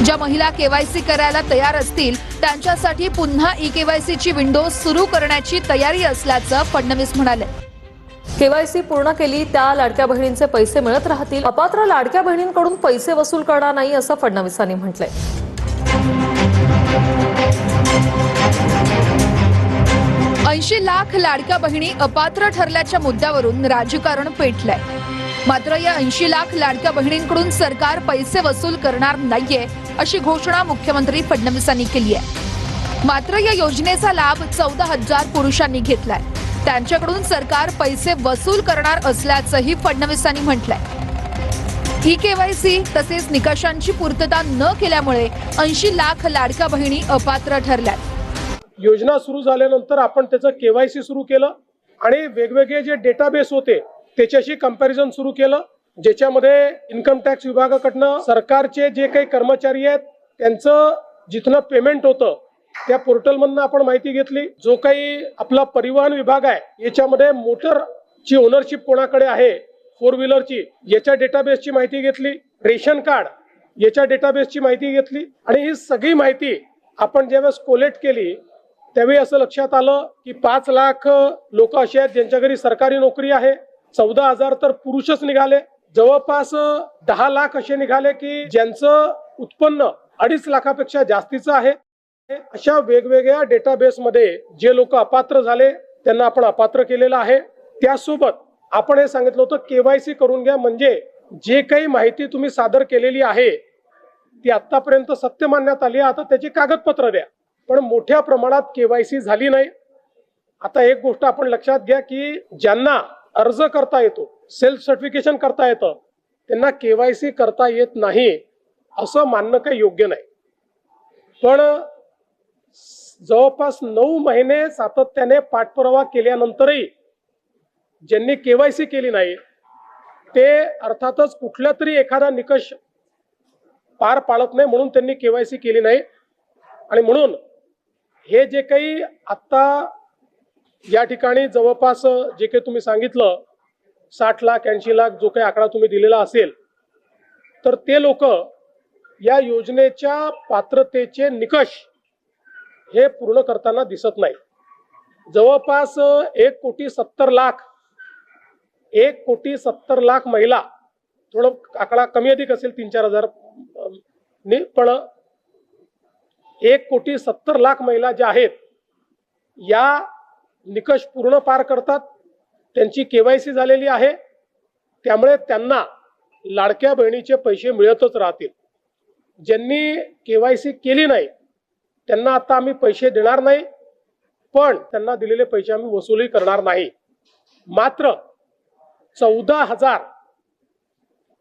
ज्या महिला केवायसी करायला तयार असतील त्यांच्यासाठी पुन्हा ई-केवायसी ची विंडो सुरू करण्याची तयारी असल्याचं फडणवीस म्हणाले। केवायसी पूर्ण केली त्या लाडक्या बहिणींचे पैसे मिळत राहतील, अपात्र लाडक्या बहिणींकडून पैसे वसूल करणार नाही असं फडणवीसांनी म्हटलंय। 80 लाख लाडक्या बहिणी अपात्र ठरल्याच्या मुद्द्यावरून राजकारण पेटलंय। मात्र या 80 लाख लाडक्या बहिणींकडून सरकार पैसे वसूल करणार नाहीये अशी घोषणा मुख्यमंत्री फडणवीसांनी केली आहे। मात्र या योजनेचा लाभ 14,000 पुरुषांनी घेतलाय, त्यांच्याकडून सरकार पैसे वसूल करणार असल्याचंही फडणवीसांनी म्हटलंय। ई-केवायसी तसेच निकषांची पूर्तता न केल्यामुळे 80 लाख लाडक्या बहिणी अपात्र ठरल्यात। योजना सुरू झाल्यानंतर आपण त्याचं केवायसी सुरू केलं आणि वेगवेगळे जे डेटाबेस होते त्याच्याशी कंपॅरिझन सुरू केलं, ज्याच्यामध्ये इन्कम टॅक्स विभागाकडनं सरकारचे जे काही कर्मचारी आहेत त्यांचं जिथनं पेमेंट होतं त्या पोर्टलमधनं आपण माहिती घेतली। जो काही आपला परिवहन विभाग आहे याच्यामध्ये मोटरची ओनरशिप कोणाकडे आहे, 4 व्हीलरची, याच्या डेटाबेसची माहिती घेतली। रेशन कार्ड याच्या डेटाबेसची माहिती घेतली आणि ही सगळी माहिती आपण ज्यावेळेस कोलेक्ट केली त्यावेळी असं लक्षात आलं की 5 लाख लोक असे आहेत ज्यांच्या घरी सरकारी नोकरी आहे, 14,000 तर पुरुषच निघाले, जवळपास 10 लाख असे निघाले की ज्यांचं उत्पन्न 2.5 लाखापेक्षा जास्तीचं आहे। अशा वेगवेगळ्या डेटाबेसमध्ये जे लोक अपात्र झाले त्यांना आपण अपात्र केलेलं आहे। त्यासोबत आपण हे सांगितलं होतं केवायसी करून घ्या, म्हणजे जे काही माहिती तुम्ही सादर केलेली आहे ती आतापर्यंत सत्य मानण्यात आली, आता त्याची कागदपत्र द्या। पण मोठ्या प्रमाणात केवायसी झाली नाही। आता एक गोष्ट आपण लक्षात घ्या की ज्यांना अर्ज करता येतो, सेल्फ सर्टिफिकेशन करता येतं, त्यांना केवायसी करता येत नाही असं मानणं काही योग्य नाही। पण जवळपास 9 महिने सातत्याने पाठपुरावा केल्यानंतरही ज्यांनी केवायसी केली नाही ते अर्थातच कुठल्या तरी एखादा निकष पार पाडत नाही म्हणून त्यांनी केवायसी केली नाही। आणि म्हणून हे जे काही आता या ठिकाणी जवळपास जे काही तुम्ही सांगितलं 60 लाख 80 लाख जो काही आकडा तुम्ही दिलेला असेल, तर ते लोक या योजनेच्या पात्रतेचे निकष हे पूर्ण करताना दिसत नाही। जवळपास 1,70,00,000 महिला, थोडं आकडा कमी अधिक असेल 3-4 हजार, पण 1,70,00,000 महिला ज्या आहेत या निकष पूर्ण पार करतात, त्यांची केवायसी झालेली आहे, त्यामुळे त्यांना लाडक्या बहिणीचे पैसे मिळतच राहतील। ज्यांनी केवायसी केली नाही त्यांना आता आम्ही पैसे देणार नाही, पण त्यांना दिलेले पैसे आम्ही वसूलही करणार नाही। मात्र 14,000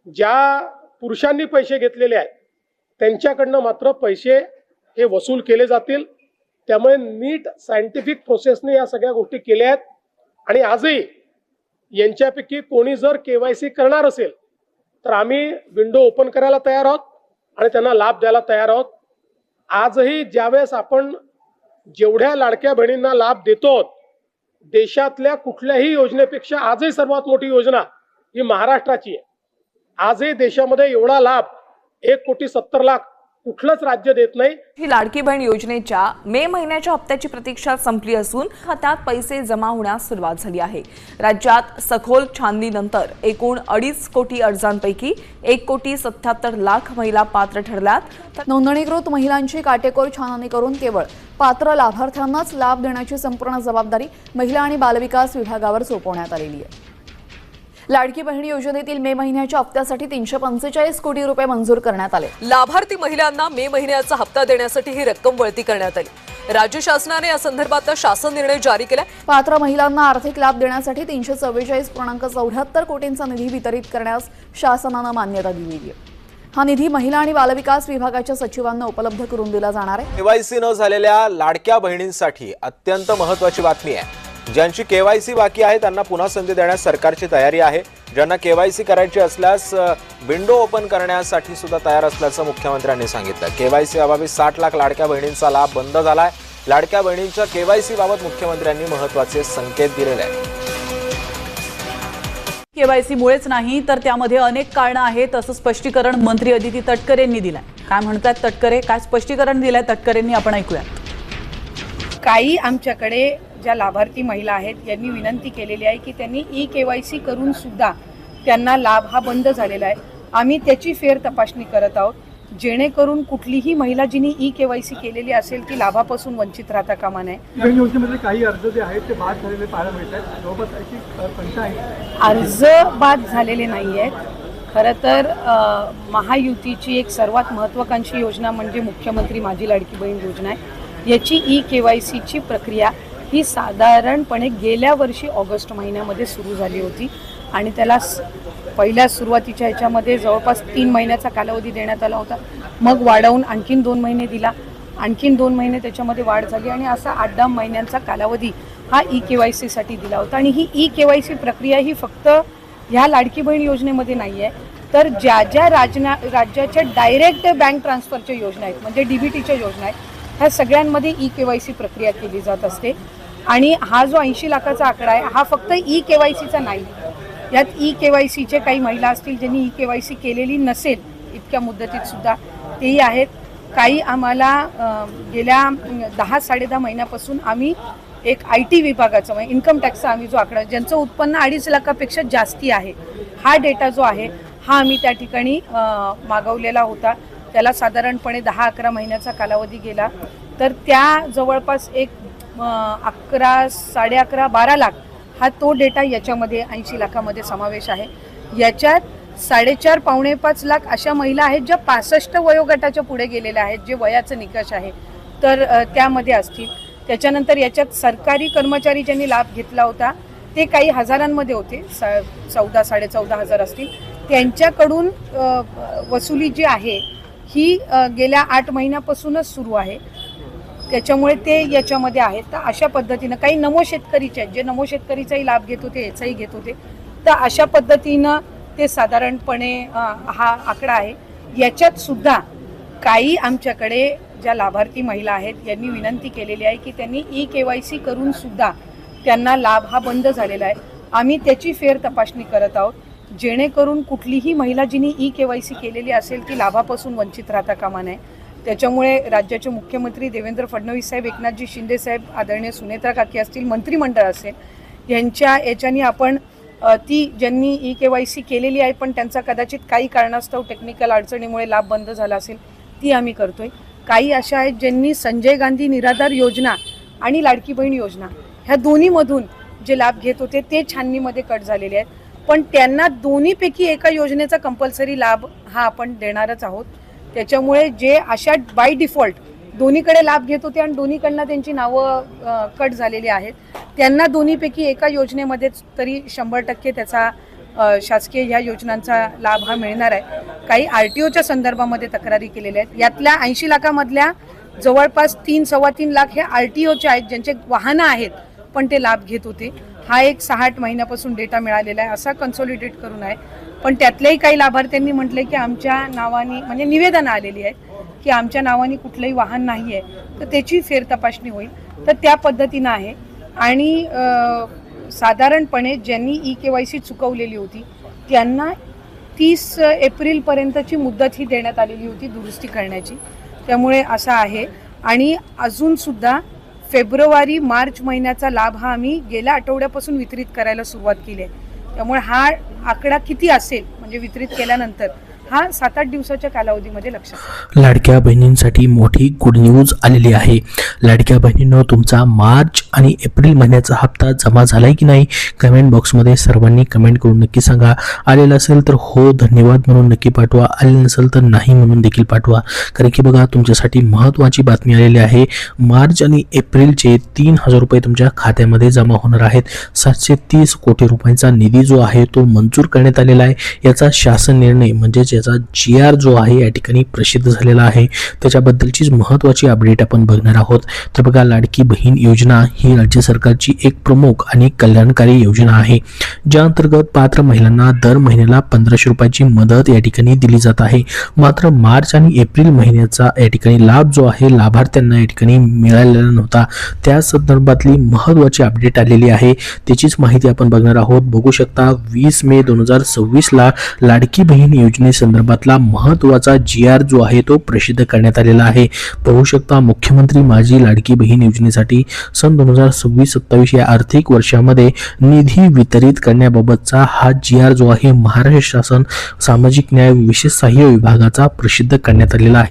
ज्या पुरुषांनी पैसे घेतलेले आहेत त्यांच्याकडनं मात्र पैसे हे वसूल केले जातील। त्यामुळे नीट सायंटिफिक प्रोसेसने या सगळ्या गोष्टी केल्या आहेत आणि आजही यांच्यापैकी कोणी जर केवायसी करणार असेल तर आम्ही विंडो ओपन करायला तयार आहोत आणि त्यांना लाभ द्यायला तयार आहोत। आजही ज्यावेळेस आपण जेवढ्या लाडक्या बहिणींना लाभ देतो, देशातल्या कुठल्याही योजनेपेक्षा आजही सर्वात मोठी योजना ही महाराष्ट्राची आहे। आजही देशामध्ये एवढा लाभ 1,70,00,000 कुठलंच राज्य देत नाही। ही लाडकी बहीण योजनेच्या मे महिन्याच्या हप्त्याची प्रतीक्षा संपली असून खात्यात पैसे जमा होण्यास सुरुवात झाली आहे। राज्यात सखोल छाननीनंतर एकूण 2.5 कोटी अर्जांपैकी 1,77,00,000 महिला पात्र ठरल्यात। नोंदणीकृत महिलांची काटेकोर छाननी करून केवळ पात्र लाभार्थ्यांनाच लाभ देण्याची संपूर्ण जबाबदारी महिला आणि बालविकास विभागावर सोपवण्यात आलेली आहे। लाडकी बहीण योजनेतील मे महिन्याच्या हप्त्यासाठी 345 कोटी रुपये मंजूर करण्यात आले। लाभार्थी महिलांना मे महिन्याचा हप्ता देण्यासाठी ही रक्कम वळती करण्यात आली। राज्य शासनाने या संदर्भात शासन निर्णय जारी केला। पात्र महिलांना आर्थिक लाभ देण्यासाठी 344.74 कोटींचा निधी वितरित करण्यास शासनाने मान्यता दिली आहे। हा निधी महिला आणि बालविकास विभागाच्या सचिवांना उपलब्ध करून दिला जाणार आहे। केवायसी न झालेल्या लाडक्या बहिणींसाठी अत्यंत महत्त्वाची बातमी आहे। ज्यांची केवायसी बाकी आहे त्यांना पुन्हा संधी देण्यास सरकारची तयारी आहे। ज्यांना केवायसी करायची असल्यास विंडो ओपन करण्यासाठी सुद्धा तयार असल्याचं मुख्यमंत्र्यांनी सांगितलं। केवायसी अभावी 60 लाख लाडक्या बहिणींचा लाभ बंद झालाय। लाडक्या बहिणींच्या केवायसी बाबत मुख्यमंत्र्यांनी महत्त्वाचे संकेत दिलेले आहेत। केवायसी मुळेच नाही तर त्यामध्ये अनेक कारणं आहेत असं स्पष्टीकरण मंत्री अदिती तटकरेंनी दिलंय. काय म्हणतात तटकरे, काय स्पष्टीकरण दिलंय तटकरेंनी, आपण ऐकूया. काही आमच्याकडे ज्या लाभार्थी महिला आहेत यांनी विनंती केलेली आहे की त्यांनी केवायसी करून सुद्धा त्यांना लाभ हा बंद झालेला आहे. आम्ही त्याची फेर तपासणी करत आहोत जेणेकरून कुठलीही महिला जिने केवायसी केलेली असेल ती लाभापासून वंचित राहता कामा नये. योजनेमध्ये काही अर्ज जे आहेत ते बाद झालेले पाहायला मिळत आहेत. जवळपास अशी संख्या आहे. अर्ज बाद झालेले नाही आहेत. खरं तर महायुतीची एक सर्वात महत्त्वाकांक्षी योजना म्हणजे मुख्यमंत्री माझी लाडकी बहीण योजना आहे. याची केवायसीची प्रक्रिया ही साधारणपणे गेल्या वर्षी ऑगस्ट महिन्यामध्ये सुरू झाली होती आणि त्याला पहिल्या सुरुवातीच्या ह्याच्यामध्ये जवळपास 3 महिन्याचा कालावधी देण्यात आला होता. मग वाढवून आणखीन 2 महिने दिला, आणखीन 2 महिने त्याच्यामध्ये वाढ झाली आणि असा 8-10 महिन्यांचा कालावधी हा केवायसीसाठी दिला होता. आणि ही केवायसी प्रक्रिया ही फक्त ह्या लाडकी बहीण योजनेमध्ये नाही आहे, तर ज्या ज्या राज्याच्या डायरेक्ट बँक ट्रान्सफरच्या योजना आहेत म्हणजे DBTच्या योजना आहेत ह्या सगळ्यांमध्ये केवायसी प्रक्रिया केली जात असते. आणि हा जो 80 लाखाचा आकडा आहे हा फक्त केवायसीचा नाही. यात केवायसीचे काही महिला असतील ज्यांनी केवायसी केलेली नसेल इतक्या मुदतीत सुद्धा तेही आहेत. काही आम्हाला गेल्या 10-10.5 महिन्यापासून आम्ही एक IT विभागाचा म्हणजे इन्कम टॅक्सचा आम्ही जो आकडा ज्यांचं उत्पन्न 2.5 लाखापेक्षा जास्ती आहे हा डेटा जो आहे हा आम्ही त्या ठिकाणी मागवलेला होता. त्याला साधारणपणे 10-11 महिन्याचा कालावधी गेला. तर त्या जवळपास एक 11, 11.5, 12 लाख हा तो डेटा याच्यामध्ये 80 लाखामध्ये समावेश आहे. याच्यात 4.5 पावणे 5 लाख अशा महिला आहेत ज्या 65 वयोगटाच्या पुढे गेलेल्या आहेत जे वयाचं निकष आहे तर त्यामध्ये असतील. त्याच्यानंतर याच्यात सरकारी कर्मचारी ज्यांनी लाभ घेतला होता ते काही हजारांमध्ये होते, 14,000-14,500 असतील. त्यांच्याकडून वसुली जी आहे ही गेल्या 8 महिन्यापासूनच सुरू आहे. त्याच्यामुळे ते याच्यामध्ये आहेत. तर अशा पद्धतीनं काही नमो शेतकरीचे आहेत जे नमो शेतकरीचाही लाभ घेत होते याचाही घेत होते. तर अशा पद्धतीनं ते साधारणपणे हा आकडा आहे. याच्यात सुद्धा काही आमच्याकडे ज्या लाभार्थी महिला आहेत यांनी विनंती केलेली आहे की त्यांनी केवायसी करून सुद्धा त्यांना लाभ हा बंद झालेला आहे. आम्ही त्याची फेर तपासणी करत आहोत जेणेकरून कुठलीही महिला जिने केवायसी केलेली असेल ती लाभापासून वंचित राहता कामा नये. त्याच्यामुळे राज्याचे मुख्यमंत्री देवेंद्र फडणवीस साहेब, एकनाथजी शिंदे साहेब, आदरणीय सुनेत्रा काकी असतील, मंत्रिमंडळ असेल यांच्या याच्यानी आपण ती ज्यांनी केवायसी केलेली आहे पण त्यांचा कदाचित काही कारणास्तव टेक्निकल अडचणीमुळे लाभ बंद झाला असेल ती आम्ही करतोय. काही अशा आहेत ज्यांनी संजय गांधी निराधार योजना आणि लाडकी बहीण योजना ह्या दोन्हीमधून जे लाभ घेत होते ते छाननीमध्ये कट झालेले आहेत. पण त्यांना दोन्हीपैकी एका योजनेचा कंपल्सरी लाभ हा आपण देणारच आहोत. त्याच्यामुळे जे अशा बाय डिफॉल्ट दोन्हीकडे लाभ घेत होते आणि दोन्हीकडनं त्यांची नावं कट झालेली आहेत त्यांना दोन्हीपैकी एका योजनेमध्येच तरी 100% त्याचा शासकीय ह्या योजनांचा लाभ हा मिळणार आहे. काही RTOच्या संदर्भामध्ये तक्रारी केलेल्या आहेत. यातल्या 80 लाखामधल्या जवळपास 3-3.25 लाख हे RTOचे आहेत ज्यांचे वाहनं आहेत पण ते लाभ घेत होते. हा एक 6-8 महिन्यापासून डेटा मिळालेला आहे असा कन्सॉलिडेट करून आहे. पण त्यातल्याही काही लाभार्थ्यांनी म्हटले की आमच्या नावाने म्हणजे निवेदनं आलेली आहेत की आमच्या नावाने कुठलंही वाहन नाही आहे तर त्याची फेर तपासणी होईल. तर त्या पद्धतीनं आहे. आणि साधारणपणे ज्यांनी केवायसी चुकवलेली होती त्यांना 30 एप्रिलपर्यंतची मुदत ही देण्यात आलेली होती दुरुस्ती करण्याची. त्यामुळे असं आहे. आणि अजूनसुद्धा फेब्रुवारी-मार्च महिन्याचा लाभ हा आम्ही गेल्या आठवड्यापासून वितरित करायला सुरुवात केली आहे. त्यामुळे हा आकडा किती असेल म्हणजे वितरित केल्यानंतर हा 7-8 दिवसाच्या कालावधीमध्ये लक्षात. लाडक्या बहिणींसाठी मोठी गुड न्यूज आलेली आहे. लाडक्या बहिणींनो, तुमचा मार्च आणि एप्रिल महिन्याचा हप्ता जमा झालाय की नाही कमेंट बॉक्समध्ये सर्वांनी कमेंट करून नक्की सांगा. आलेला असेल तर हो धन्यवाद म्हणून नक्की पाठवा, आले नसेल तर नाही म्हणून देखील पाठवा. कारण की बघा तुमच्यासाठी महत्त्वाची बातमी आलेली आहे. मार्च आणि एप्रिलचे 3,000 रुपये तुमच्या खात्यामध्ये जमा होणार आहेत. 730 कोटी रुपयांचा निधी जो आहे तो मंजूर करण्यात आलेला आहे. याचा शासन निर्णय म्हणजे ज्याचा GR जो आहे या ठिकाणी प्रसिद्ध झालेला आहे, त्याच्याबद्दलचीच महत्त्वाची अपडेट आपण बघणार आहोत. तर बघा, लाडकी बहीण योजना ही राज्य सरकारची एक प्रमुख आणि कल्याणकारी योजना आहे, ज्या अंतर्गत पात्र महिलांना दर महिन्याला 1500 रुपयाची मदत या ठिकाणी दिली जात आहे. मात्र मार्च आणि एप्रिल महिन्याचा या ठिकाणी लाभ जो आहे लाभार्थ्यांना या ठिकाणी मिळालेला नव्हता. त्या संदर्भातली महत्त्वाची अपडेट आलेली आहे, त्याचीच माहिती आपण बघणार आहोत. बघू शकता 20 मे 2026 ला लाडकी बहीण योजनेसंदर्भातला महत्त्वाचा GR जो आहे तो प्रसिद्ध करण्यात आलेला आहे. पाहू शकता, मुख्यमंत्री माझी लाडकी बहीण योजनेसाठी सन 2026-27 या आर्थिक वर्षामध्ये निधी वितरित करण्याबाबतचा हा GR जो आहे महाराष्ट्र शासन सामाजिक न्याय विशेष सहाय्य विभागाचा प्रसिद्ध करण्यात आलेला आहे.